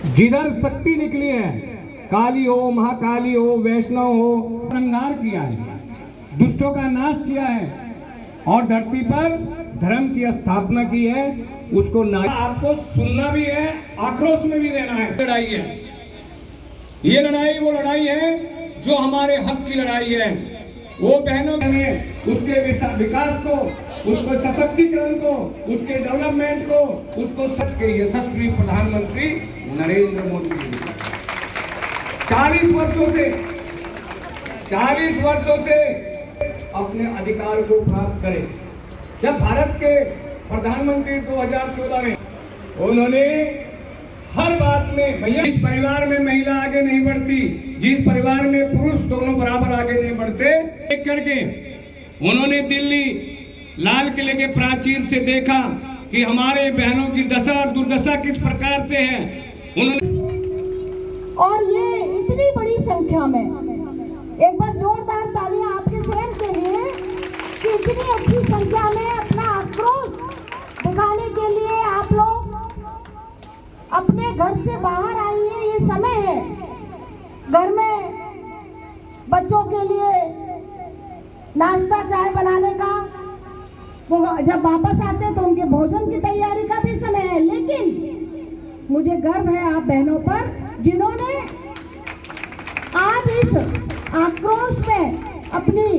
जिधर शक्ति निकली है, काली हो, महाकाली हो, वैष्णव हो, संहार किया है, दुष्टों का नाश किया है और धरती पर धर्म की स्थापना की है। उसको आपको सुनना भी है, आक्रोश में भी रहना है। लड़ाई है ये, लड़ाई वो लड़ाई है जो हमारे हक की लड़ाई है। वो बहनों में उसके विकास को, उसको सशक्तिकरण को, उसके डेवलपमेंट को, उसको सच के यशस्वी प्रधानमंत्री नरेंद्र मोदी 40 वर्षों से अपने अधिकार को प्राप्त करें। जब भारत के प्रधानमंत्री 2014 में उन्होंने हर बात में, भैया जिस परिवार में महिला आगे नहीं बढ़ती, जिस परिवार में पुरुष दोनों बराबर आगे नहीं बढ़ते, एक करके उन्होंने दिल्ली लाल किले के प्राचीर से देखा कि हमारे बहनों की दशा और दुर्दशा किस प्रकार से है। उन्होंने और ये इतनी बड़ी संख्या में, एक बार जोरदार तालियां आपके स्वयं के लिए कि इतनी अच्छी संख्या में अपना आक्रोश दिखाने के लिए आप लोग अपने घर से बाहर आई हैं। ये समय है घर में बच्चों के लिए नाश्ता चाय बनाने का, जब वापस आते हैं तो उनके भोजन की तैयारी का भी समय है। लेकिन मुझे गर्व है आप बहनों पर, जिन्होंने आज इस आक्रोश में अपनी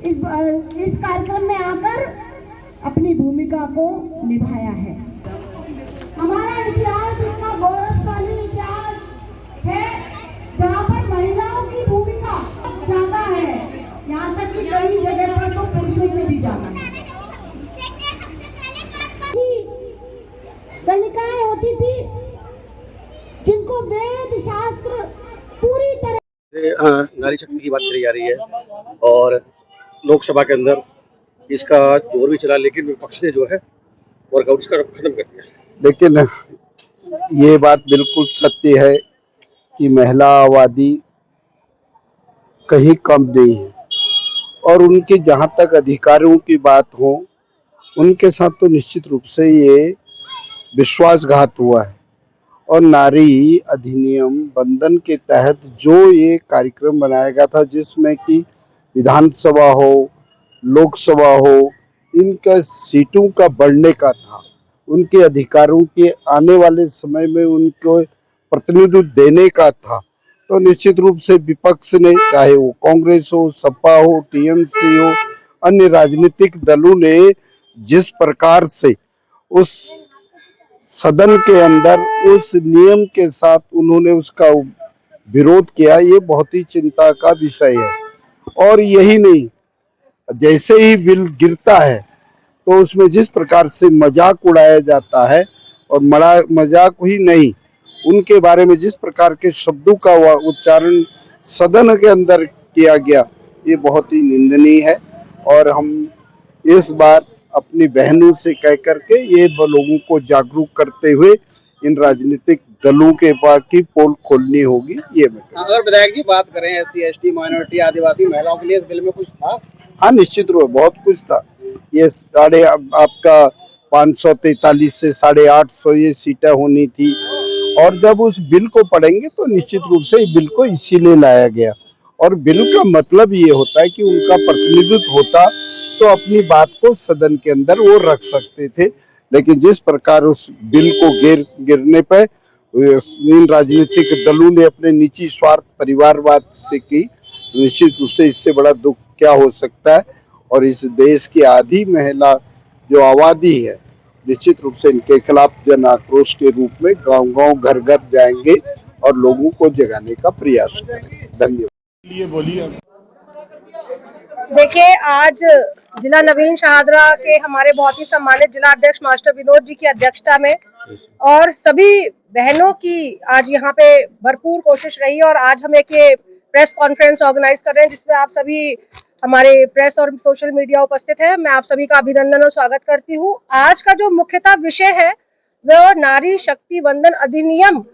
इस कार्यक्रम में आकर अपनी भूमिका को निभाया है। हमारा इतिहास इतना गौरवशाली इतिहास है जहाँ पर महिलाओं की भूमिका ज्यादा है, यहाँ तक कि कई जगह पर तो पुरुषों से भी ज्यादा है। कनिकाएं होती थी जिनको वेद शास्त्र पूरी तरह नारी शक्ति की बात करी जा रही है और लोकसभा के अंदर इसका जोर भी चला, लेकिन विपक्ष ने जो है वर्कआउट इसका खत्म कर दिया। लेकिन ये बात बिल्कुल सत्य है कि महिला आबादी कहीं कम नहीं है और उनके जहाँ तक अधिकारों की बात हो, उनके साथ तो निश्चित रूप से ये विश्वासघात हुआ है। और नारी अधिनियम बंधन के तहत जो ये कार्यक्रम बनाया गया था, जिसमें कि विधानसभा हो, लोकसभा हो, इनका सीटों का बढ़ने का था, उनके अधिकारों के आने वाले समय में उनको प्रतिनिधित्व देने का था, तो निश्चित रूप से विपक्ष ने, चाहे वो कांग्रेस हो, सपा हो, टीएमसी हो, अन्य राजनीतिक दलों ने जिस प्रकार से उस सदन के अंदर उस नियम के साथ उन्होंने उसका विरोध किया, ये बहुत ही चिंता का विषय है। और यही नहीं, जैसे ही बिल गिरता है तो उसमें जिस प्रकार से मजाक उड़ाया जाता है, और मजाक ही नहीं, उनके बारे में जिस प्रकार के शब्दों का उच्चारण सदन के अंदर किया गया, ये बहुत ही निंदनीय है। और हम इस बार अपनी बहनों से कह करके ये लोगों को जागरूक करते हुए इन राजनीतिक दलों के पास की पोल खोलनी होगी। ये अगर विधायक जी बात करें SC ST माइनॉरिटी आदिवासी महिलाओं के लिए इस बिल में कुछ था? हाँ, निश्चित रूप बहुत कुछ था। ये आपका 543 से 850 ये सीटें होनी थी, और जब उस बिल को पढ़ेंगे तो निश्चित रूप से इस बिल को इसीलिए लाया गया। और बिल का मतलब ये होता है कि उनका प्रतिनिधित्व होता तो अपनी बात को सदन के अंदर वो रख सकते थे। लेकिन जिस प्रकार उस बिल को गिरने पर इन राजनीतिक दलों ने अपने निजी स्वार्थ परिवारवाद से की, निश्चित रूप से इससे बड़ा दुख क्या हो सकता है। और इस देश की आधी महिला जो आबादी है, निश्चित रूप से इनके खिलाफ जन आक्रोश के रूप में गांव-गांव, घर-घर जाएंगे और लोगों को जगाने का प्रयास करेंगे। धन्यवाद। बोलिए। देखिए, आज जिला नवीन शाहदरा के हमारे बहुत ही सम्मानित जिला अध्यक्ष मास्टर विनोद जी की अध्यक्षता में और सभी बहनों की आज यहाँ पे भरपूर कोशिश रही, और आज हम एक ये प्रेस कॉन्फ्रेंस ऑर्गेनाइज कर रहे हैं जिसमें आप सभी हमारे प्रेस और सोशल मीडिया उपस्थित है। मैं आप सभी का अभिनंदन और स्वागत करती हूँ। आज का जो मुख्यतः विषय है वह नारी शक्ति वंदन अधिनियम,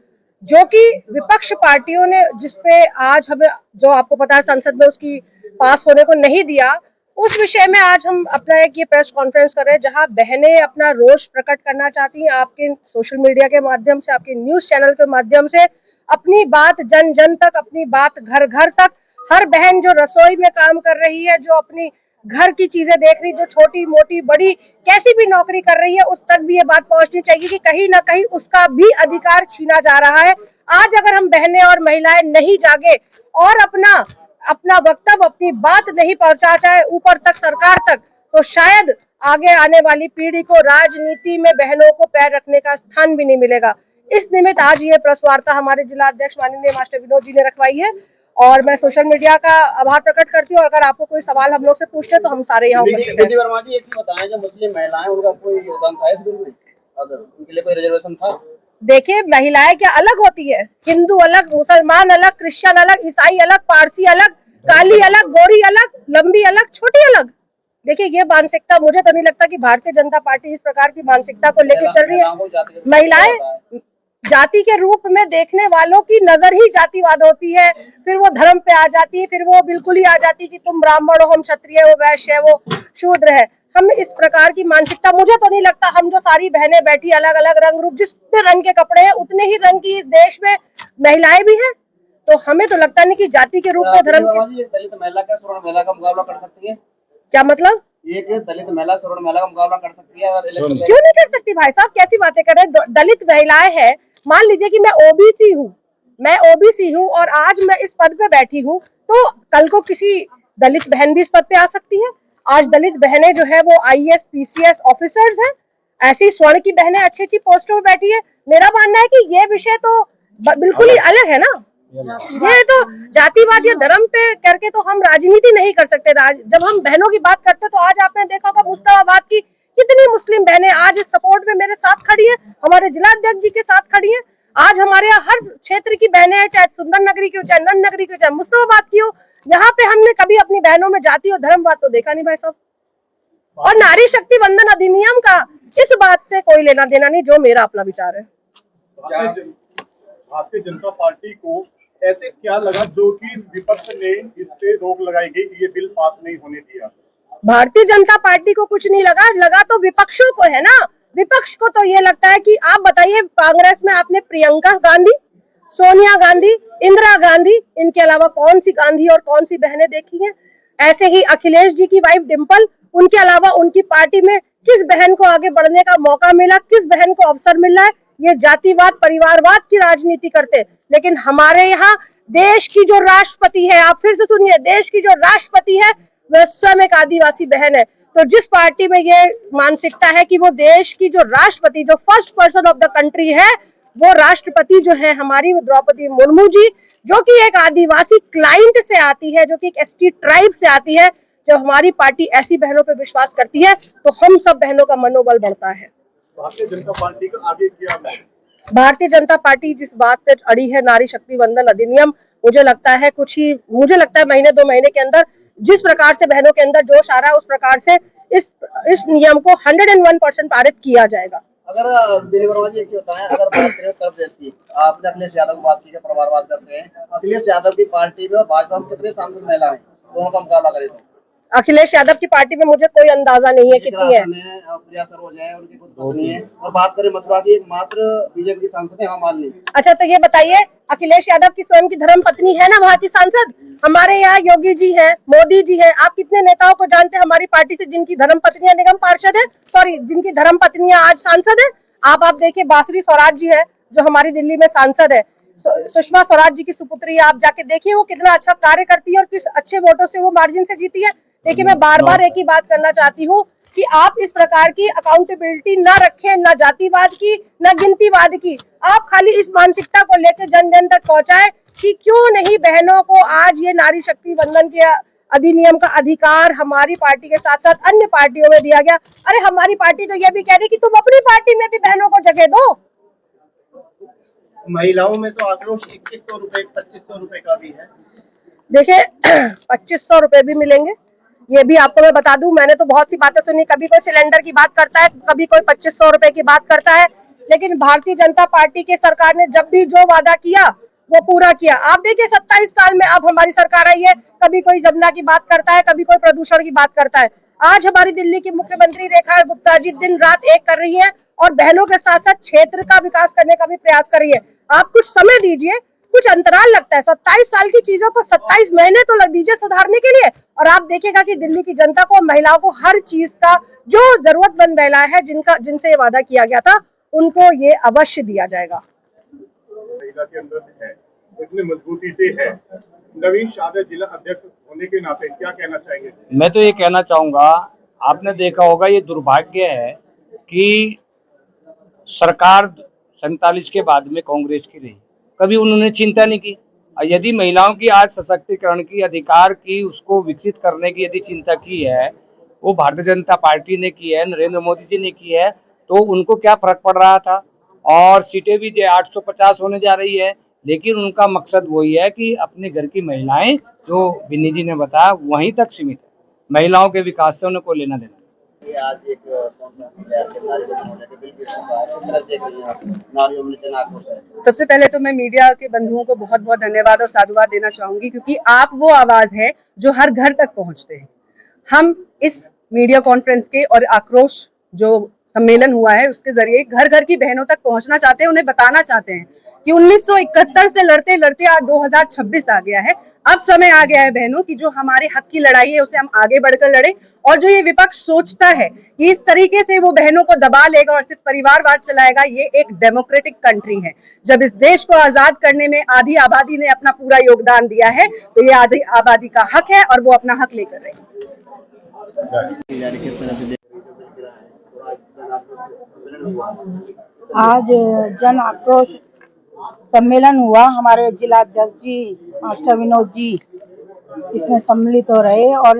जो कि विपक्ष पार्टियों ने, जिसपे आज हमें, जो आपको पता है, संसद में उसकी पास होने को नहीं दिया, उस विषय में आज हम अपना एक ये प्रेस कॉन्फ्रेंस कर रहे हैं, जहां बहनें अपना रोष प्रकट करना चाहती हैं आपके सोशल मीडिया के माध्यम से, आपके न्यूज चैनल के माध्यम से, अपनी बात जन जन तक, अपनी बात घर घर तक। हर बहन जो रसोई में काम कर रही है, जो अपनी घर की चीजें देख रही, जो छोटी मोटी बड़ी कैसी भी नौकरी कर रही है, उस तक भी ये बात पहुंचनी चाहिए कि कहीं ना कहीं उसका भी अधिकार छीना जा रहा है। आज अगर हम बहनें और महिलाएं नहीं जागे और अपना वक्तव्य, अपनी बात नहीं पहुंचा जाए ऊपर तक, सरकार तक, तो शायद आगे आने वाली पीढ़ी को राजनीति में बहनों को पैर रखने का स्थान भी नहीं मिलेगा। इस निमित्त आज ये प्रेस वार्ता हमारे जिला अध्यक्ष माननीय मास्टर विनोद जी ने रखवाई है और मैं सोशल मीडिया का आभार प्रकट करती हूँ। अगर आपको कोई सवाल हम लोग से पूछते तो हम सारे यहाँ उपस्थित हैं। वर्मा जी, एक चीज बताएं, जो मुस्लिम महिलाएं उनका कोई योगदान था इस बिल में? अगर उनके लिए कोई रिजर्वेशन था? देखिए, महिलाएं क्या अलग होती है? हिंदू अलग, मुसलमान अलग, क्रिश्चियन अलग, ईसाई अलग, पारसी अलग, काली अलग, गोरी अलग, लंबी अलग, छोटी अलग। देखिए, ये मानसिकता, मुझे तो नहीं लगता कि भारतीय जनता पार्टी इस प्रकार की मानसिकता को लेकर चल रही है। महिलाएं जाति के रूप में देखने वालों की नजर ही जातिवाद होती है, फिर वो धर्म पे आ जाती है, फिर वो बिल्कुल ही आ जाती है कि तुम ब्राह्मण हो, हम क्षत्रिय, वो वैश्य है, वो शूद्र है। हम इस प्रकार की मानसिकता, मुझे तो नहीं लगता। हम जो सारी बहनें बैठी, अलग अलग रंग रूप, जितने रंग के कपड़े हैं उतने ही रंग की इस देश में महिलाएं भी हैं, तो हमें तो लगता नहीं कि जाति के रूप में धर्म के। दलित महिला का स्वर्ण महिला का मुकाबला कर सकती है? क्या मतलब? एक दलित महिला स्वर्ण महिला का मुकाबला कर सकती है? अगर क्यों नहीं कर सकती भाई साहब, कैसी बातें कर रहे हैं? दलित महिलाएं हैं, मान लीजिए कि मैं ओबीसी हूँ और आज मैं इस पद पे बैठी हूँ, तो कल को किसी दलित बहन भी इस पद पे आ सकती है। आज दलित बहनें जो है वो IAS PCS ऑफिसर्स हैं, ऐसी स्वर्ण की बहनें अच्छी अच्छी पोस्टों में बैठी है। मेरा मानना है कि ये विषय तो बिल्कुल ही अलग है ना। ये तो जातिवाद या धर्म पे करके तो हम राजनीति नहीं कर सकते। जब हम बहनों की बात करते हैं तो आज आपने देखा होगा मुस्ताबाद की कितनी मुस्लिम बहनें आज इस सपोर्ट में मेरे साथ खड़ी है, हमारे जिला अध्यक्ष जी के साथ खड़ी है। आज हमारे यहाँ हर क्षेत्र की बहनें हैं, चाहे सुंदर नगरी की हो, चाहे नंद नगरी की हो, चाहे मुस्ताबाद की हो। यहाँ पे हमने कभी अपनी बहनों में जाति और धर्मवाद तो देखा नहीं भाई साहब। और नारी शक्ति वंदन अधिनियम का इस बात से कोई लेना देना नहीं, जो मेरा अपना विचार है। भारतीय जनता पार्टी को ऐसे क्या लगा जो कि विपक्ष ने इस पे रोक लगाई गई कि ये बिल पास नहीं होने दिया? भारतीय जनता पार्टी को कुछ नहीं लगा तो विपक्षों को है ना। विपक्ष को तो ये लगता है कि आप बताइए, कांग्रेस में आपने प्रियंका गांधी, सोनिया गांधी, इंदिरा गांधी, इनके अलावा कौन सी गांधी और कौन सी बहनें देखी हैं? ऐसे ही अखिलेश जी की वाइफ डिम्पल, उनके अलावा उनकी पार्टी में किस बहन को आगे बढ़ने का मौका मिला, किस बहन को अवसर मिला है? ये जातिवाद, परिवारवाद की राजनीति करते। लेकिन हमारे यहाँ देश की जो राष्ट्रपति है, आप फिर से सुनिए, देश की जो राष्ट्रपति है वह स्वयं एक आदिवासी बहन है। तो जिस पार्टी में ये मानसिकता है कि वो देश की जो राष्ट्रपति, जो first person of the country है, वो राष्ट्रपति जो है हमारी द्रौपदी मुर्मू जी, जो कि एक आदिवासी क्लाइंट से आती है, जो कि एक ST ट्राइब से आती है, जब हमारी पार्टी ऐसी बहनों पर विश्वास करती है तो हम सब बहनों का मनोबल बढ़ता है। भारतीय जनता पार्टी का आगे क्या है? भारतीय जनता पार्टी जिस बात पे अड़ी है, नारी शक्ति वंदन अधिनियम, मुझे लगता है महीने 2 महीने के अंदर जिस प्रकार से बहनों के अंदर जोश आ रहा है, उस प्रकार से इस नियम को 101% पारित किया जाएगा। अगर दिलीप वर्मा जी, एक होता है, अगर बात करें उत्तर प्रदेश की, आपने अखिलेश यादव की बात की, परिवारवाद करते हैं, अखिलेश यादव की पार्टी में और भाजपा में कितने सांसद महिला हैं? दोनों का मुकाबला करें तो अखिलेश यादव की पार्टी में मुझे कोई अंदाजा नहीं है कितनी है। प्रिया सरोज है, उनकी कुछ पत्नी है, और बात करें मथुरा की, एकमात्र बीजेपी की सांसद है हेमा मालिनी। अच्छा, तो ये बताइए, अखिलेश यादव की स्वयं की धर्म पत्नी है ना वहाँ की सांसद? हमारे यहाँ योगी जी हैं, मोदी जी हैं, आप कितने नेताओं को जानते हैं हमारी पार्टी से जिनकी धर्म पत्नियां निगम पार्षद है, जिनकी धर्म पत्नियां आज सांसद है? आप देखिए, बांसुरी स्वराज जी है जो हमारी दिल्ली में सांसद है, सुषमा स्वराज जी की सुपुत्री, आप जाके देखिए वो कितना अच्छा कार्य करती है और किस अच्छे वोटों से वो मार्जिन से जीती है। देखिए, मैं बार बार एक ही बात करना चाहती हूँ कि आप इस प्रकार की अकाउंटेबिलिटी न रखें, न जातिवाद की, न गिनतीवाद की। आप खाली इस मानसिकता को लेकर जन जन तक पहुंचाए कि क्यों नहीं बहनों को आज ये नारी शक्ति वंदन के अधिनियम का अधिकार हमारी पार्टी के साथ साथ अन्य पार्टियों में दिया गया। अरे हमारी पार्टी तो ये भी कह रही कि तुम अपनी पार्टी में भी बहनों को जगह दो। महिलाओं में तो आक्रोश 2100 रुपए 2500 रुपए का भी है। देखिए 2500 रुपए भी मिलेंगे, ये भी आपको मैं बता दूं। मैंने तो बहुत सी बातें सुनी, कभी कोई सिलेंडर की बात करता है, कभी कोई 2500 रुपए की बात करता है, लेकिन भारतीय जनता पार्टी की सरकार ने जब भी जो वादा किया वो पूरा किया। आप देखिए 27 साल में अब हमारी सरकार आई है, कभी कोई जमुना की बात करता है, कभी कोई प्रदूषण की बात करता है। आज हमारी दिल्ली की मुख्यमंत्री रेखा गुप्ता जी दिन रात एक कर रही है और बहनों के साथ साथ क्षेत्र का विकास करने का भी प्रयास कर रही है। आप कुछ समय दीजिए, कुछ अंतराल लगता है, 27 साल की चीजों को 27 महीने तो लग दीजिए सुधारने के लिए, और आप देखेगा कि दिल्ली की जनता को, महिलाओं को हर चीज का जो जरूरतमंद महिलाएं हैं जिनसे ये वादा किया गया था, उनको ये अवश्य दिया जाएगा। महिला के अंदर है, इतनी मजबूती से है। नवीन शाहदरा जिला अध्यक्ष होने के नाते क्या कहना चाहेंगे? मैं तो ये कहना चाहूंगा, आपने देखा होगा, ये दुर्भाग्य है कि सरकार 47 के बाद में कांग्रेस की रही, कभी उन्होंने चिंता नहीं की। यदि महिलाओं की आज सशक्तिकरण की, अधिकार की, उसको विकसित करने की यदि चिंता की है, वो भारतीय जनता पार्टी ने की है, नरेंद्र मोदी जी ने की है, तो उनको क्या फर्क पड़ रहा था। और सीटें भी 850 होने जा रही है, लेकिन उनका मकसद वही है कि अपने घर की महिलाएं, जो बिन्नी जी ने बताया, वहीं तक सीमित है। महिलाओं के विकास से उन्हें कोई लेना देना। आज एक नारियों में जन आक्रोश है। सबसे पहले तो मैं मीडिया के बंधुओं को बहुत बहुत धन्यवाद और साधुवाद देना चाहूंगी, क्योंकि आप वो आवाज है जो हर घर तक पहुंचते हैं। हम इस मीडिया कॉन्फ्रेंस के और आक्रोश जो सम्मेलन हुआ है उसके जरिए घर घर की बहनों तक पहुंचना चाहते हैं, उन्हें बताना चाहते हैं कि 1971 से लड़ते लड़ते आज 2026 आ गया है। अब समय आ गया है बहनों की जो हमारे हक की लड़ाई है उसे हम आगे बढ़कर लड़े। और जो ये विपक्ष सोचता है कि इस तरीके से वो बहनों को दबा लेगा और सिर्फ परिवारवाद चलाएगा, ये एक डेमोक्रेटिक कंट्री है। जब इस देश को आजाद करने में आधी आबादी ने अपना पूरा योगदान दिया है, तो ये आधी आबादी का हक है और वो अपना हक लेकर रहे। आज जन आक्रोश सम्मेलन हुआ, हमारे जिला अध्यक्ष जी मास्टर विनोद जी इसमें सम्मिलित हो रहे, और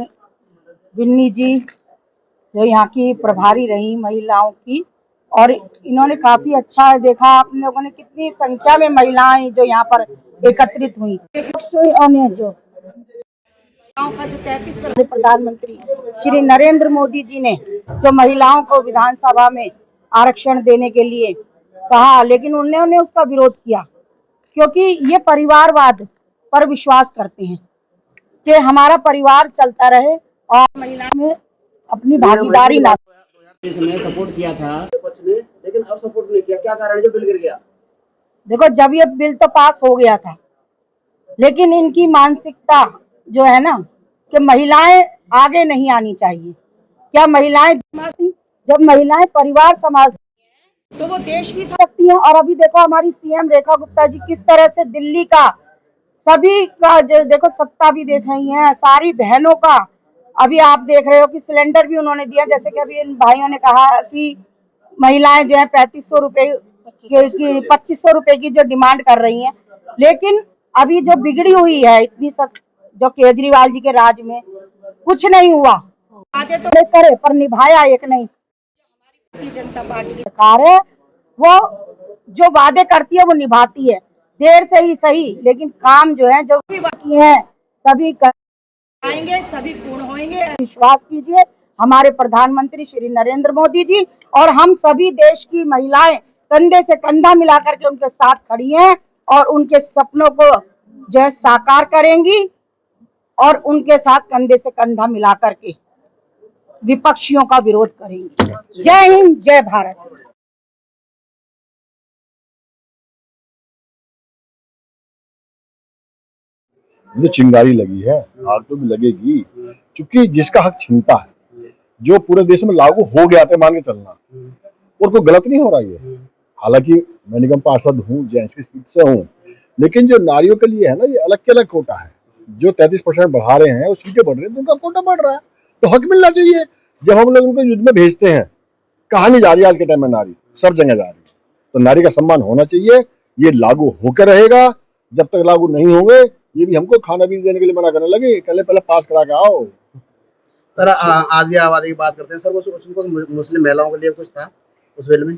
बिन्नी जी जो यहाँ की प्रभारी रही महिलाओं की, और इन्होंने काफी अच्छा देखा। आप लोगों ने कितनी संख्या में महिलाएं जो यहाँ पर एकत्रित हुई, जो गाँव का जो 33% प्रधानमंत्री श्री नरेंद्र मोदी जी ने जो महिलाओं को विधानसभा में आरक्षण देने के लिए कहा, लेकिन उन्होंने उसका विरोध किया, क्योंकि ये परिवारवाद पर विश्वास करते हैं कि हमारा परिवार चलता रहे और महिलाओं में अपनी भागीदारी ना। इसने सपोर्ट किया था लेकिन अब सपोर्ट नहीं किया, क्या कारण है बिल गिर गया? देखो, जब ये बिल तो पास हो गया था, लेकिन इनकी मानसिकता जो है ना कि महिलाएं आगे नहीं आनी चाहिए। क्या महिलाएं, जब महिलाएं परिवार समाज तो वो देश भी सकती हैं। और अभी देखो हमारी सीएम रेखा गुप्ता जी किस तरह से दिल्ली का सभी का देखो सत्ता भी देख रही हैं, सारी बहनों का। अभी आप देख रहे हो कि सिलेंडर भी उन्होंने दिया, जैसे कि अभी इन भाइयों ने कहा कि महिलाएं जो है 3500 रुपए की 2500 रुपए की जो डिमांड कर रही हैं, लेकिन अभी जो बिगड़ी हुई है इतनी सब जो केजरीवाल जी के राज में कुछ नहीं हुआ। आगे तो करे पर निभाया एक नहीं। भारतीय जनता पार्टी की सरकार है, वो जो वादे करती है वो निभाती है, देर से ही सही, लेकिन काम जो है जो भी बाकी है सभी आएंगे, सभी पूर्ण होंगे। विश्वास कीजिए, हमारे प्रधानमंत्री श्री नरेंद्र मोदी जी और हम सभी देश की महिलाएं कंधे से कंधा मिला करके उनके साथ खड़ी हैं और उनके सपनों को जो है साकार करेंगी और उनके साथ कंधे से कंधा मिला करके विपक्षियों का विरोध करेंगे। जय हिंद, जय भारत। मुझे चिंगारी लगी है, आग तो भी लगेगी, क्योंकि जिसका हक छीनता है, जो पूरे देश में लागू हो गया था मान के चलना, और कोई गलत नहीं हो रहा है। हालांकि मैं निगम पार्षद हूँ, जेएंट्स की सीट से हूँ, लेकिन जो नारियों के लिए है ना, ये अलग के अलग कोटा है। जो 33% बढ़ा रहे हैं, वो सीटें बढ़ रही है, तो उनका कोटा बढ़ रहा है, तो हक मिलना चाहिए। जब हम लोग उनको युद्ध में भेजते हैं, कहानी जा रही है आज के टाइम में, नारी सब जगह जा रही है, तो नारी का सम्मान होना चाहिए। ये लागू होकर रहेगा, जब तक लागू नहीं होंगे ये भी हमको खाना भी देने के लिए मना करने लगे, पहले पास करा के आओ। सर आगे आबादी की बात करते हैं सर, उसमें मुस्लिम महिलाओं के लिए कुछ था उस बिल में?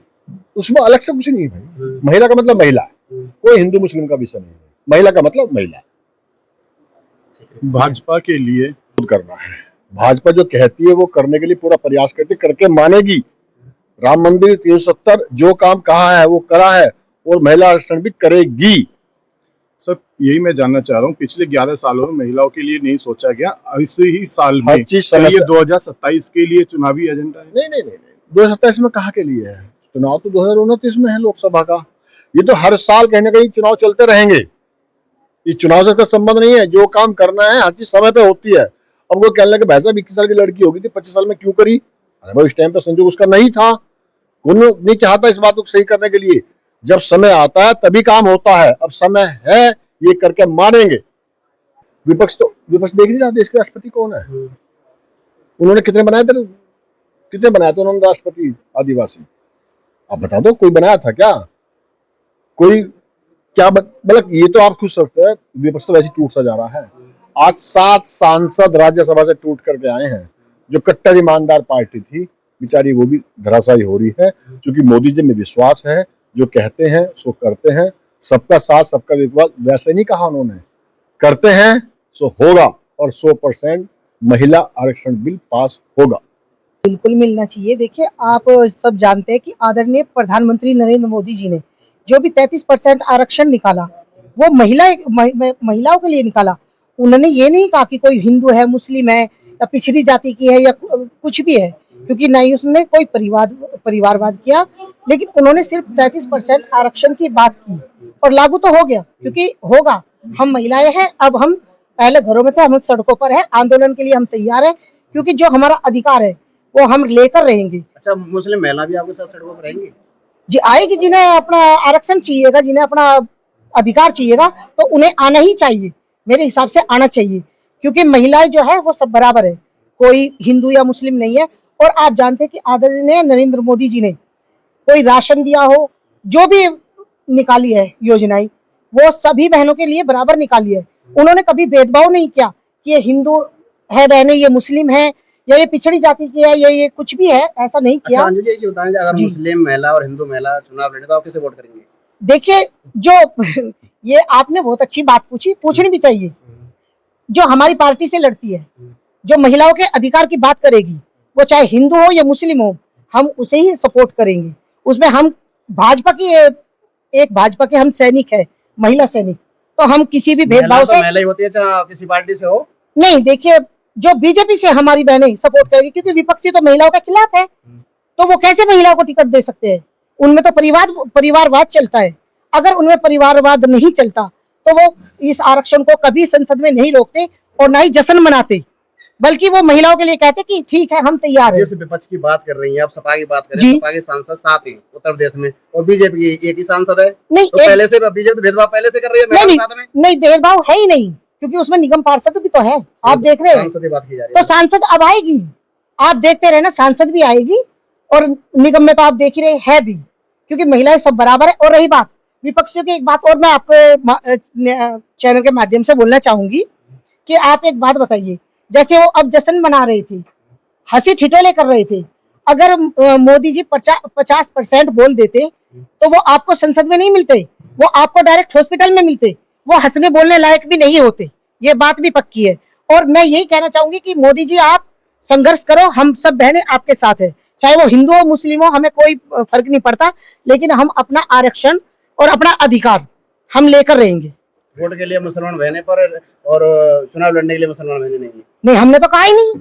उसमें अलग से कुछ नहीं है भाई। महिला का मतलब महिला है, कोई हिंदू मुस्लिम का विषय नहीं है। महिला का मतलब महिला। भाजपा के लिए करना है, भाजपा जो कहती है वो करने के लिए पूरा प्रयास करती, करके मानेगी। राम मंदिर 370 जो काम कहा है वो करा है, और महिला आरक्षण भी करेगी। सर यही मैं जानना चाह रहा हूँ, पिछले 11 सालों में महिलाओं के लिए नहीं सोचा गया, इसी ही साल में ये 2027 के लिए चुनावी एजेंडा है? नहीं 2027 में कहाँ के लिए है? चुनाव तो 2029 में है लोकसभा का। ये तो हर साल कहीं ना कहीं चुनाव चलते रहेंगे, ये चुनाव से इसका संबंध नहीं है। जो काम करना है हर चीज समय पे होती है। अब वो कहने लगे भाई साहब 21 साल की लड़की होगी थी 25 साल में क्यों करी? अरे भाई उस टाइम पे संजोग उसका नहीं था, कोई नहीं चाहता इस बात को सही करने के लिए। जब समय आता है तभी काम होता है, अब समय है ये करके मानेंगे। विपक्ष देख नहीं रहा देश के राष्ट्रपति कौन है? उन्होंने कितने बनाए थे उन्होंने राष्ट्रपति आदिवासी? आप बता दो, कोई बनाया था क्या? कोई क्या मतलब ये तो आप खुद सोचते हैं, विपक्ष तो वैसे टूटता जा रहा है। आज 7 सांसद राज्यसभा से टूट करके आए हैं। जो कट्टर ईमानदार पार्टी थी बेचारी वो भी धराशायी हो रही है, क्योंकि मोदी जी में विश्वास है, जो कहते हैं सो करते हैं। सबका साथ सबका विश्वास वैसे नहीं कहा उन्होंने, करते हैं सो होगा, और 100% महिला आरक्षण बिल पास होगा। बिल्कुल मिलना चाहिए। देखिए आप सब जानते हैं कि आदरणीय प्रधानमंत्री नरेंद्र मोदी जी ने जो भी 33% आरक्षण निकाला वो महिलाओं के लिए निकाला। उन्होंने ये नहीं कहा कि कोई हिंदू है, मुस्लिम है या पिछड़ी जाति की है या कुछ भी है, क्योंकि ना ही उसने कोई परिवारवाद किया, लेकिन उन्होंने सिर्फ 33% आरक्षण की बात की और लागू तो हो गया, क्योंकि होगा। हम महिलाएं हैं, अब हम पहले घरों में थे, हम सड़कों पर है, आंदोलन के लिए हम तैयार हैं, क्योंकि जो हमारा अधिकार है वो हम लेकर रहेंगे। अच्छा, मुस्लिम महिला भी आपके साथ सड़कों पर रहेंगी? जी आएगी, जिन्हें अपना आरक्षण चाहिएगा, जिन्हें अपना अधिकार चाहिएगा तो उन्हें आना ही चाहिए, मेरे हिसाब से आना चाहिए, क्योंकि महिलाएं जो है वो सब बराबर है, कोई हिंदू या मुस्लिम नहीं है। और आप जानते हैं कि आदरणीय नरेंद्र मोदी जी ने कोई राशन दिया हो, जो भी निकाली है योजनाएं, वो सभी बहनों के लिए बराबर निकाली है। उन्होंने कभी भेदभाव नहीं किया कि ये हिंदू है बहनें, ये मुस्लिम है या ये पिछड़ी जाति की है, ये कुछ भी है, ऐसा नहीं किया। अच्छा अंजलि जी बताएं, अगर मुस्लिम महिला और हिंदू महिला चुनाव लड़े तो आप किसे वोट करेंगे? देखिए जो ये आपने बहुत अच्छी बात पूछनी भी चाहिए। जो हमारी पार्टी से लड़ती है, जो महिलाओं के अधिकार की बात करेगी, वो चाहे हिंदू हो या मुस्लिम हो, हम उसे ही सपोर्ट करेंगे। उसमें हम भाजपा के हम सैनिक है, महिला सैनिक, तो हम किसी भी भेदभाव से महिला ही होती है चाहे किसी पार्टी से हो। नहीं, देखिए जो बीजेपी से हमारी बहनें सपोर्ट करेगी, क्योंकि विपक्षी तो महिलाओं के खिलाफ है, तो वो कैसे महिलाओं को टिकट दे सकते हैं? उनमें तो परिवारवाद चलता है। अगर उनमें परिवारवाद नहीं चलता तो वो इस आरक्षण को कभी संसद में नहीं रोकते और ना ही जश्न मनाते, बल्कि वो महिलाओं के लिए कहते कि ठीक है हम तैयार हैं। जैसे विपक्ष की बात कर रही हैं, आप सपा की बात कर रहे हैं, सपा के सांसद 7 हैं उत्तर प्रदेश में और बीजेपी की एक ही सांसद है। नहीं, तो पहले से बीजेपी भेदभाव पहले से कर रही है? नहीं भेदभाव है ही नहीं, क्योंकि उसमें निगम पार्षद भी तो है, आप देख रहे हैं। बात की जा रही तो सांसद अब आएगी, आप देखते रहे ना, सांसद भी आएगी और निगम में तो आप देख ही रहे है भी, क्योंकि महिलाएं सब बराबर है। और रही बात विपक्षियों की, एक बात और मैं आपको चैनल के माध्यम से बोलना चाहूंगी कि आप एक बात बताइए, जैसे वो अब जश्न मना रहे थे, हंसी ठिठोले कर रहे थे, अगर मोदी जी 50% बोल देते तो वो आपको संसद में नहीं मिलते, वो आपको डायरेक्ट हॉस्पिटल में मिलते, वो हंसने बोलने लायक भी नहीं होते। ये बात भी पक्की है। और मैं यही कहना चाहूंगी कि मोदी जी आप संघर्ष करो, हम सब बहनें आपके साथ है, चाहे वो हिंदू हो मुस्लिम हो, हमें कोई फर्क नहीं पड़ता, लेकिन हम अपना आरक्षण और अपना अधिकार हम लेकर रहेंगे। वोट के लिए मुसलमान बहने पर और चुनाव लड़ने के लिए मुसलमान बहने नहीं, हमने तो कहा ही नहीं।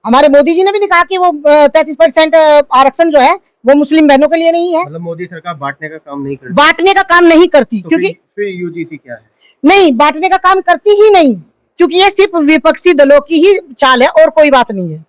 हमारे मोदी जी ने भी नहीं कहा कि वो 33% आरक्षण जो है वो मुस्लिम बहनों के लिए नहीं है। मतलब मोदी सरकार बांटने का काम नहीं करती? बांटने का काम नहीं करती, तो क्योंकि फिर यूजीसी क्या है? नहीं, बांटने का काम करती ही नहीं, क्योंकि ये सिर्फ विपक्षी दलों की ही चाल है और कोई बात नहीं है।